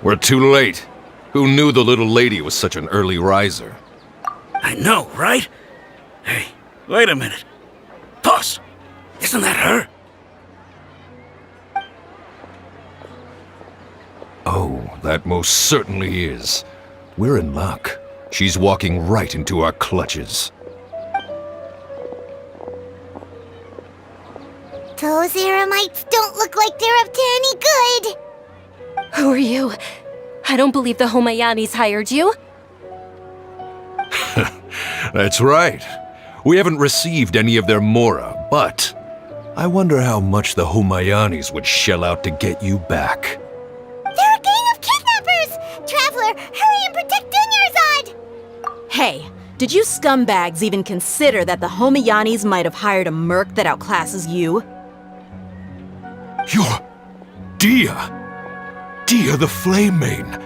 We're too late. Who knew the little lady was such an early riser? I know, right? Hey, wait a minute. Pause! Isn't that her? Oh, that most certainly is. We're in luck. She's walking right into our clutches. Those Eremites don't look like they're up to any good. Who are you? I don't believe the Homayanis hired you. That's right. We haven't received any of their mora, but I wonder how much the Homayanis would shell out to get you back. They're a gang of kidnappers! Traveler, hurry and protect Dunyarzad! Hey, did you scumbags even consider that the Homayanis might have hired a merc that outclasses you? You're... Dia! Dia the Flame Mane!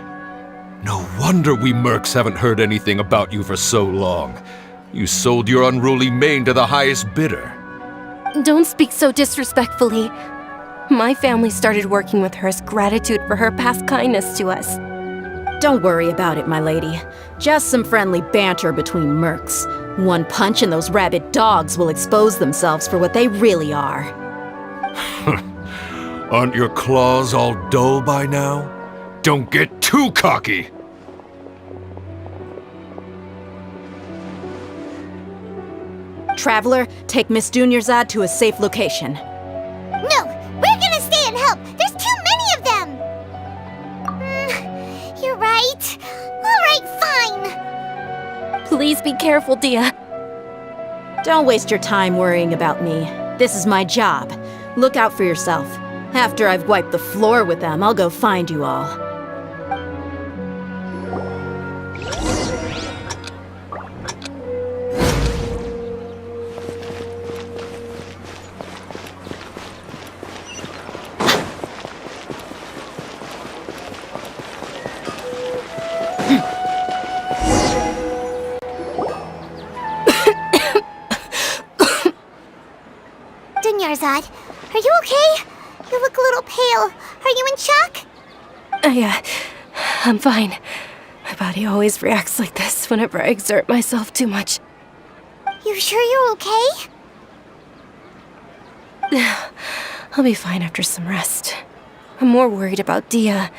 No wonder we mercs haven't heard anything about you for so long. You sold your unruly mane to the highest bidder. Don't speak so disrespectfully. My family started working with her as gratitude for her past kindness to us. Don't worry about it, my lady. Just some friendly banter between mercs. One punch and those rabid dogs will expose themselves for what they really are. Aren't your claws all dull by now? Don't get too cocky! Traveler, take Miss Dunyarzad to a safe location. No, we're gonna stay and help. There's too many of them. You're right. All right, fine. Please be careful, Dia. Don't waste your time worrying about me. This is my job. Look out for yourself. After I've wiped the floor with them, I'll go find you all. Dunyarzad, are you okay? You look a little pale. Are you in shock? Yeah, I'm fine. My body always reacts like this whenever I exert myself too much. You sure you're okay? I'll be fine after some rest. I'm more worried about Dia.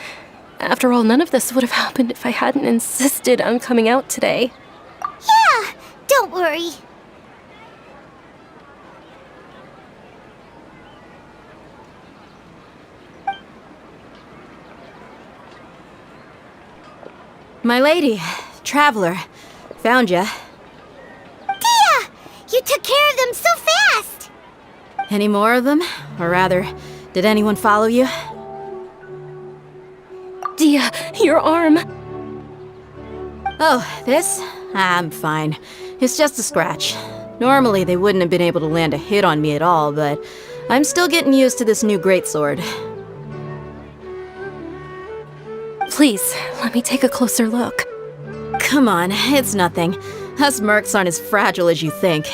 After all, none of this would have happened if I hadn't insisted on coming out today. Yeah, don't worry. My lady, Traveler, found ya. Dia! You took care of them so fast! Any more of them? Or rather, did anyone follow you? Dia, your arm! Oh, this? I'm fine. It's just a scratch. Normally, they wouldn't have been able to land a hit on me at all, but I'm still getting used to this new greatsword. Please, let me take a closer look. Come on, it's nothing. Us mercs aren't as fragile as you think.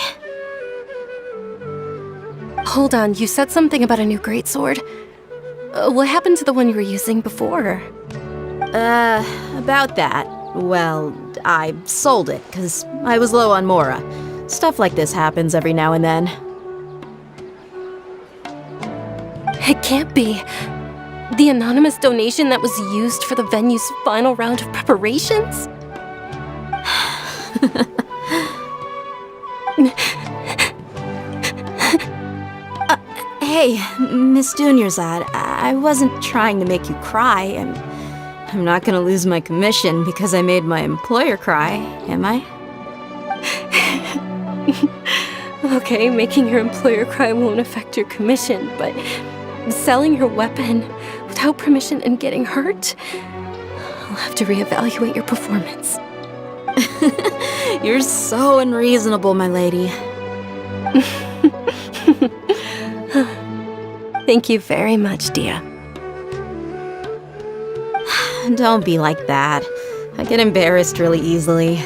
Hold on, you said something about a new greatsword. What happened to the one you were using before? About that. Well, I sold it, because I was low on mora. Stuff like this happens every now and then. It can't be. The anonymous donation that was used for the venue's final round of preparations? Hey, Miss Dunyarzad, I wasn't trying to make you cry. I'm not gonna lose my commission because I made my employer cry, am I? Okay, making your employer cry won't affect your commission, but selling your weapon without permission and getting hurt? I'll have to reevaluate your performance. You're so unreasonable, my lady. Thank you very much, Dia. Don't be like that. I get embarrassed really easily.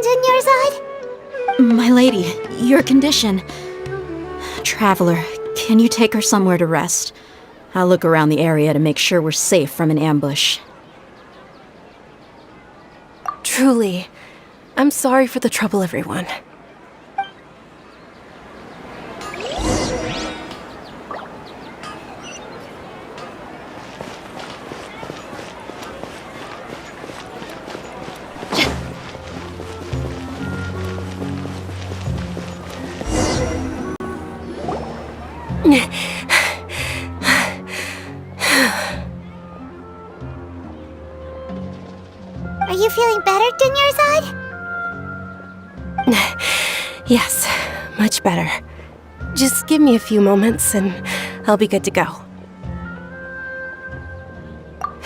Dunyarzad? My lady, your condition. Traveler, can you take her somewhere to rest? I'll look around the area to make sure we're safe from an ambush. Truly, I'm sorry for the trouble, everyone. Are you feeling better, Dunyarzad? Yes, much better. Just give me a few moments and I'll be good to go.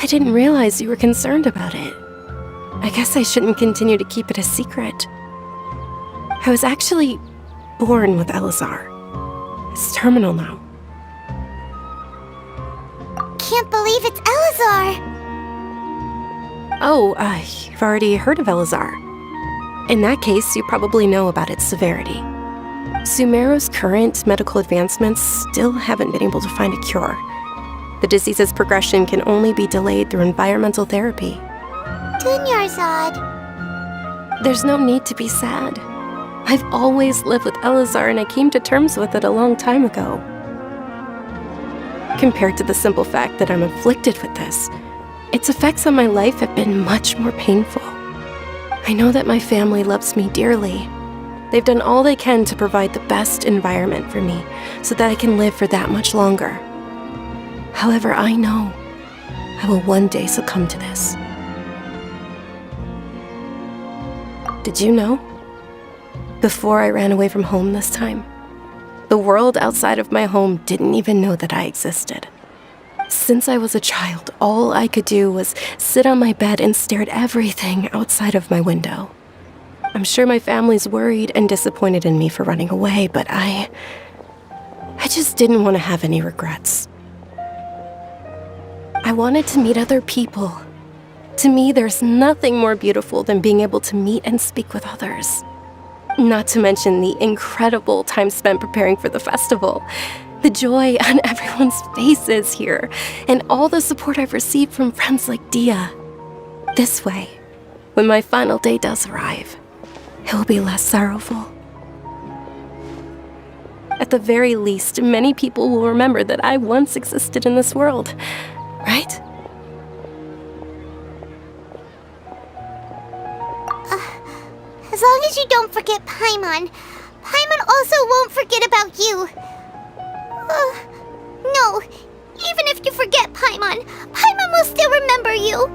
I didn't realize you were concerned about it. I guess I shouldn't continue to keep it a secret. I was actually born with Elazar. It's terminal now. Can't believe it's Elazar! Oh, you've already heard of Elazar. In that case, you probably know about its severity. Sumeru's current medical advancements still haven't been able to find a cure. The disease's progression can only be delayed through environmental therapy. Dunyarzad. There's no need to be sad. I've always lived with Elazar and I came to terms with it a long time ago. Compared to the simple fact that I'm afflicted with this, its effects on my life have been much more painful. I know that my family loves me dearly. They've done all they can to provide the best environment for me so that I can live for that much longer. However, I know I will one day succumb to this. Did you know? Before I ran away from home this time, the world outside of my home didn't even know that I existed. Since I was a child, all I could do was sit on my bed and stare at everything outside of my window. I'm sure my family's worried and disappointed in me for running away, but I just didn't want to have any regrets. I wanted to meet other people. To me, there's nothing more beautiful than being able to meet and speak with others. Not to mention the incredible time spent preparing for the festival. The joy on everyone's faces here, and all the support I've received from friends like Dia. This way, when my final day does arrive, it will be less sorrowful. At the very least, many people will remember that I once existed in this world, right? As long as you don't forget Paimon, Paimon also won't forget about you. No, even if you forget Paimon, Paimon will still remember you.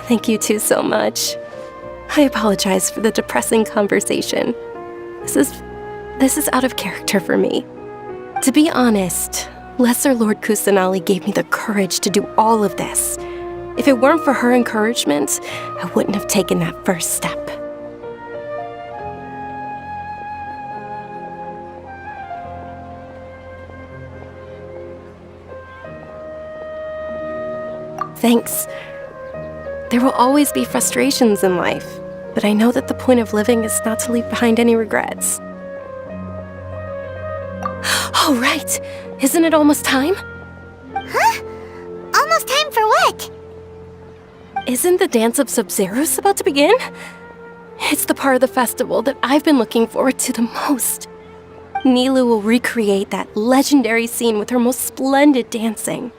Thank you two so much. I apologize for the depressing conversation. This is out of character for me. To be honest, Lesser Lord Kusanali gave me the courage to do all of this. If it weren't for her encouragement, I wouldn't have taken that first step. Thanks. There will always be frustrations in life, but I know that the point of living is not to leave behind any regrets. Oh, right! Isn't it almost time? Huh? Almost time for what? Isn't the dance of Sabzeruz about to begin? It's the part of the festival that I've been looking forward to the most. Nilu will recreate that legendary scene with her most splendid dancing.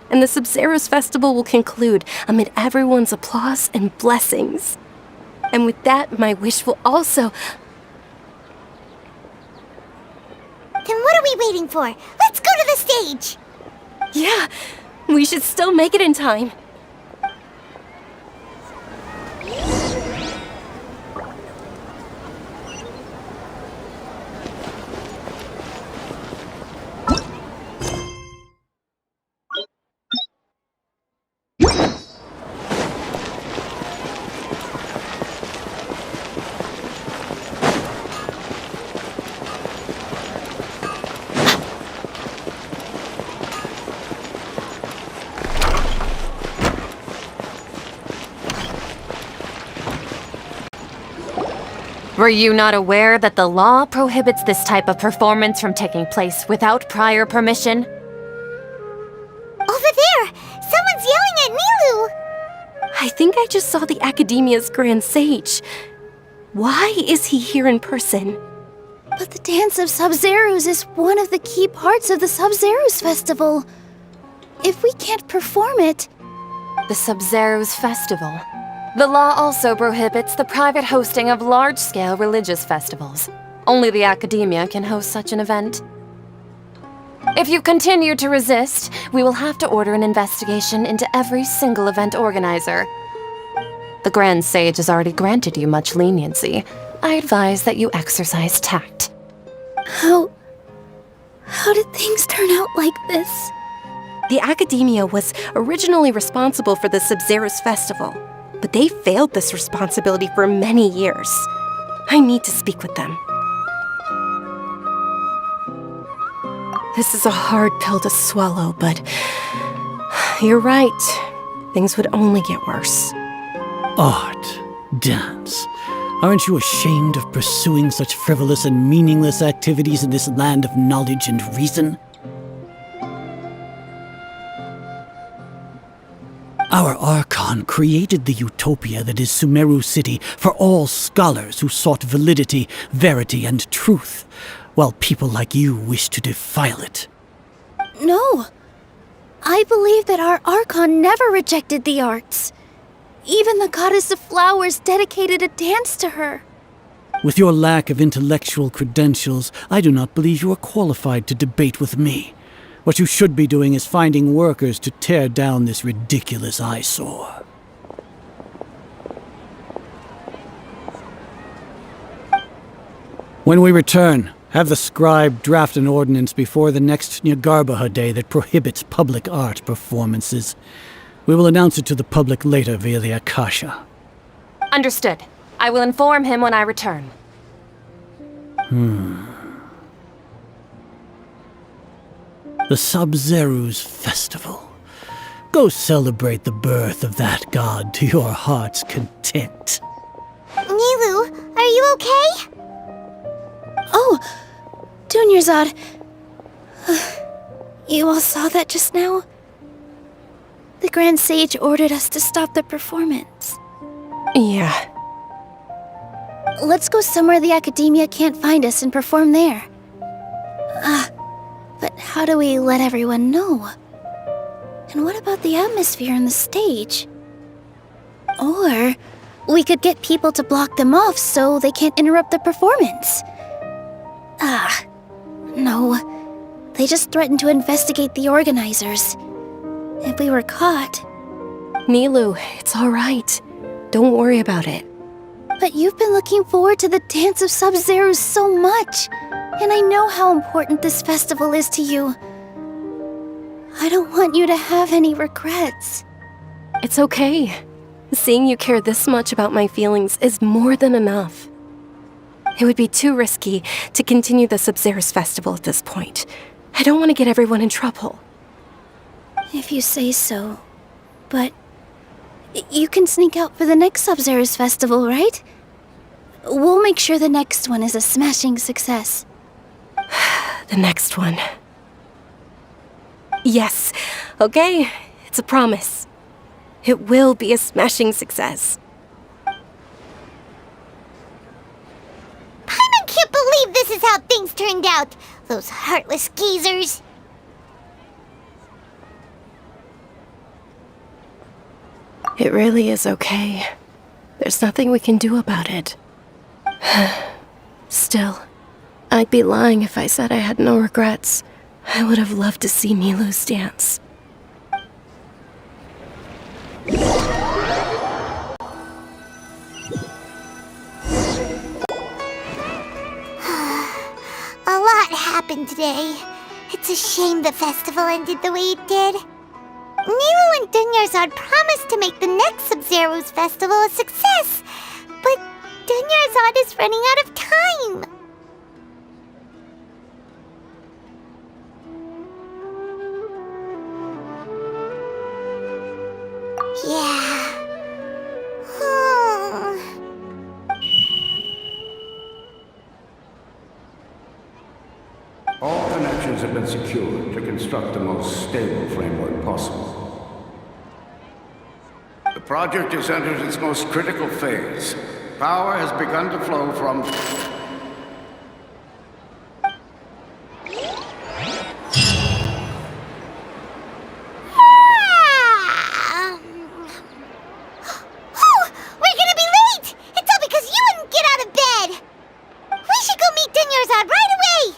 And the Sabzeruz Festival will conclude amid everyone's applause and blessings. And with that, my wish will also... Then what are we waiting for? Let's go to the stage! Yeah, we should still make it in time. Were you not aware that the law prohibits this type of performance from taking place without prior permission? Over there! Someone's yelling at Nilu! I think I just saw the Academia's Grand Sage. Why is he here in person? But the Dance of Sabzeruz is one of the key parts of the Sabzeruz Festival. If we can't perform it... The Sabzeruz Festival. The law also prohibits the private hosting of large-scale religious festivals. Only the Academia can host such an event. If you continue to resist, we will have to order an investigation into every single event organizer. The Grand Sage has already granted you much leniency. I advise that you exercise tact. How did things turn out like this? The Academia was originally responsible for the Sabzeruz Festival, but they failed this responsibility for many years. I need to speak with them. This is a hard pill to swallow, but you're right. Things would only get worse. Art, dance. Aren't you ashamed of pursuing such frivolous and meaningless activities in this land of knowledge and reason? Our Archon created the utopia that is Sumeru City for all scholars who sought validity, verity, and truth, while people like you wish to defile it. No. I believe that our Archon never rejected the arts. Even the goddess of flowers dedicated a dance to her. With your lack of intellectual credentials, I do not believe you are qualified to debate with me. What you should be doing is finding workers to tear down this ridiculous eyesore. When we return, have the scribe draft an ordinance before the next Nyargarbaha Day that prohibits public art performances. We will announce it to the public later via the Akasha. Understood. I will inform him when I return. The Sabzeruz Festival. Go celebrate the birth of that god to your heart's content. Nilu, are you okay? Oh, Dunyarzad. You all saw that just now? The Grand Sage ordered us to stop the performance. Yeah. Let's go somewhere the Academia can't find us and perform there. But how do we let everyone know? And what about the atmosphere on the stage? Or we could get people to block them off so they can't interrupt the performance. No. They just threatened to investigate the organizers. If we were caught... Nilu, it's all right. Don't worry about it. But you've been looking forward to the Dance of Sabzeruz so much, and I know how important this festival is to you. I don't want you to have any regrets. It's okay. Seeing you care this much about my feelings is more than enough. It would be too risky to continue the Sabzeruz Festival at this point. I don't want to get everyone in trouble. If you say so. But you can sneak out for the next Sabzeruz Festival, right? We'll make sure the next one is a smashing success. The next one. Yes. Okay. It's a promise. It will be a smashing success. Paimon can't believe this is how things turned out. Those heartless geezers. It really is okay. There's nothing we can do about it. Still, I'd be lying if I said I had no regrets. I would have loved to see Nilu's dance. A lot happened today. It's a shame the festival ended the way it did. Nilu and Dunyarzad promised to make the next Sabzeruz Festival a success, but Dunyarzad is running out of time. Yeah. connections have been secured to construct the most stable framework possible. The project has entered its most critical phase. Power has begun to flow from... We're gonna be late! It's all because you wouldn't get out of bed! We should go meet Dunyarzad right away!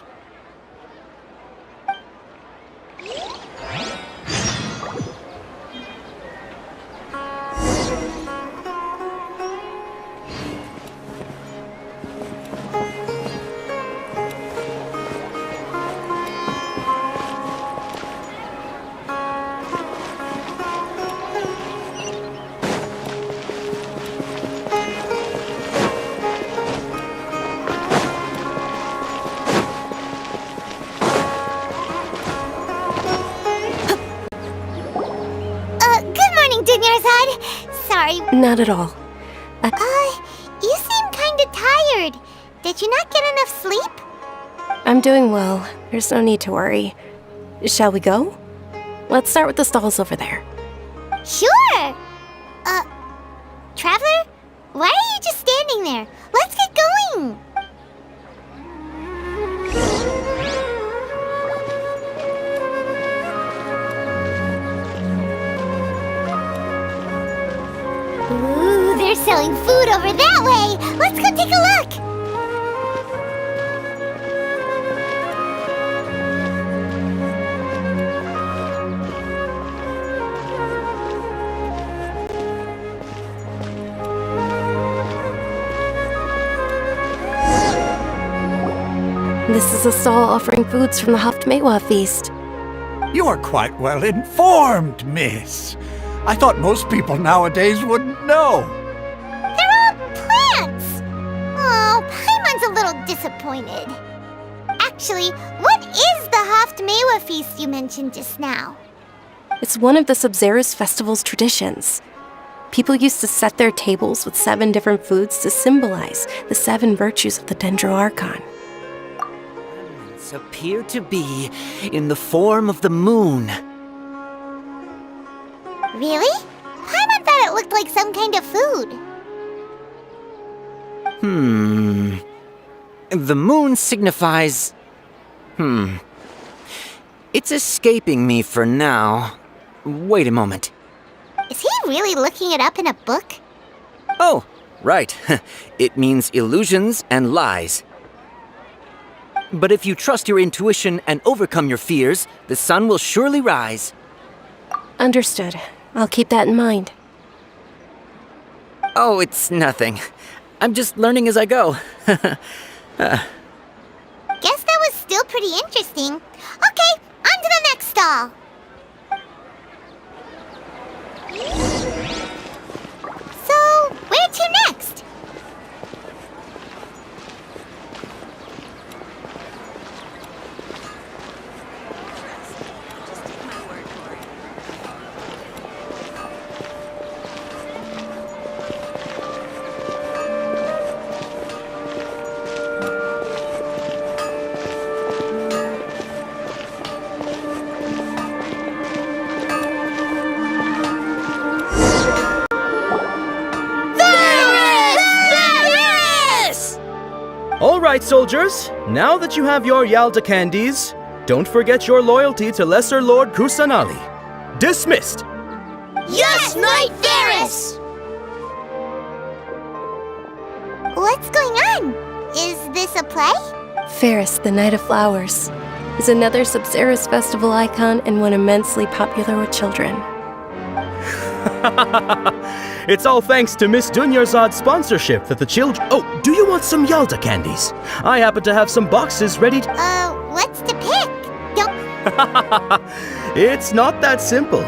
Good morning, Dunyarzad. Sorry. Not at all. You seem kinda tired. Did you not get enough sleep? I'm doing well. There's no need to worry. Shall we go? Let's start with the stalls over there. Sure! Traveler? Why are you just standing there? Let's get going! Ooh, they're selling food over that way! Let's go take a look! This is a stall offering foods from the Haftmewa feast. You're quite well informed, miss. I thought most people nowadays wouldn't know. They're all plants! Oh, Paimon's a little disappointed. Actually, what is the Haftmewa feast you mentioned just now? It's one of the Sabzeruz Festival's traditions. People used to set their tables with 7 different foods to symbolize the 7 virtues of the Dendro Archon. Appear to be in the form of the moon. Really? Paimon thought it looked like some kind of food. The moon signifies... It's escaping me for now. Wait a moment. Is he really looking it up in a book? Oh, right. It means illusions and lies. But if you trust your intuition and overcome your fears, the sun will surely rise. Understood. I'll keep that in mind. Oh, it's nothing. I'm just learning as I go. Guess that was still pretty interesting. Okay, on to the next stall. So, where to next? All right, soldiers. Now that you have your Yalda candies, don't forget your loyalty to Lesser Lord Kusanali. Dismissed! Yes, Knight Varus! What's going on? Is this a play? Ferris, the Knight of Flowers, is another Sabzeruz Festival icon and one immensely popular with children. It's all thanks to Miss Dunyarzad's sponsorship that the children... Oh, do you want some Yalda candies? I happen to have some boxes ready to... What's to pick? Don't... It's not that simple.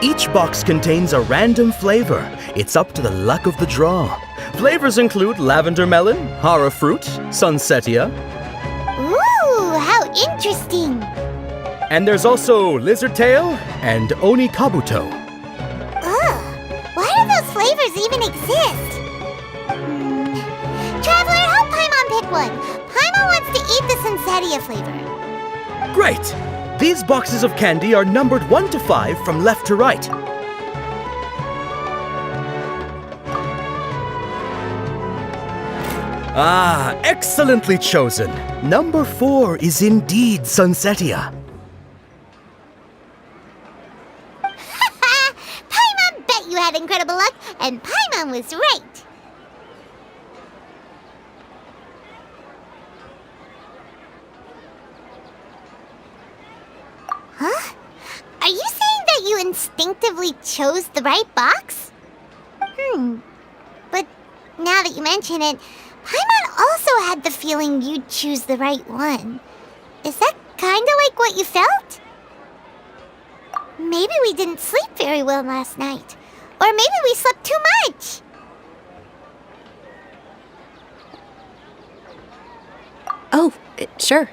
Each box contains a random flavor. It's up to the luck of the draw. Flavors include lavender melon, hara fruit, sunsetia. Ooh, how interesting! And there's also lizard tail and oni kabuto. Why do those flavors even exist? Traveler, help Paimon pick one. Paimon wants to eat the sunsetia flavor. Great! These boxes of candy are numbered 1 to 5 from left to right. Ah, excellently chosen. Number 4 is indeed Sunsetia. Paimon bet you had incredible luck, and Paimon was right. Huh? Are you saying that you instinctively chose the right box? But now that you mention it, Paimon also had the feeling you'd choose the right one. Is that kinda like what you felt? Maybe we didn't sleep very well last night. Or maybe we slept too much. Oh, sure.